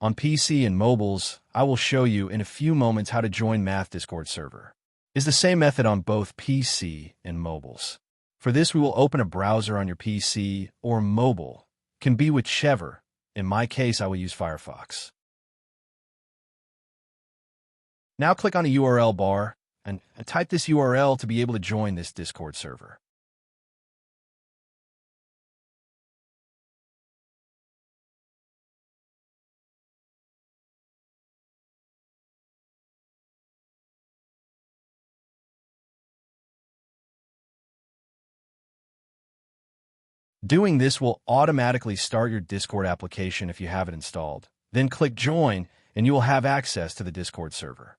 On PC and mobiles, I will show you in a few moments how to join Math Discord server. It's the same method on both PC and mobiles. For this, we will open a browser on your PC or mobile. Can be whichever. In my case, I will use Firefox. Now click on the URL bar and type this URL to be able to join this Discord server. Doing this will automatically start your Discord application if you have it installed. Then click Join, and you will have access to the Discord server.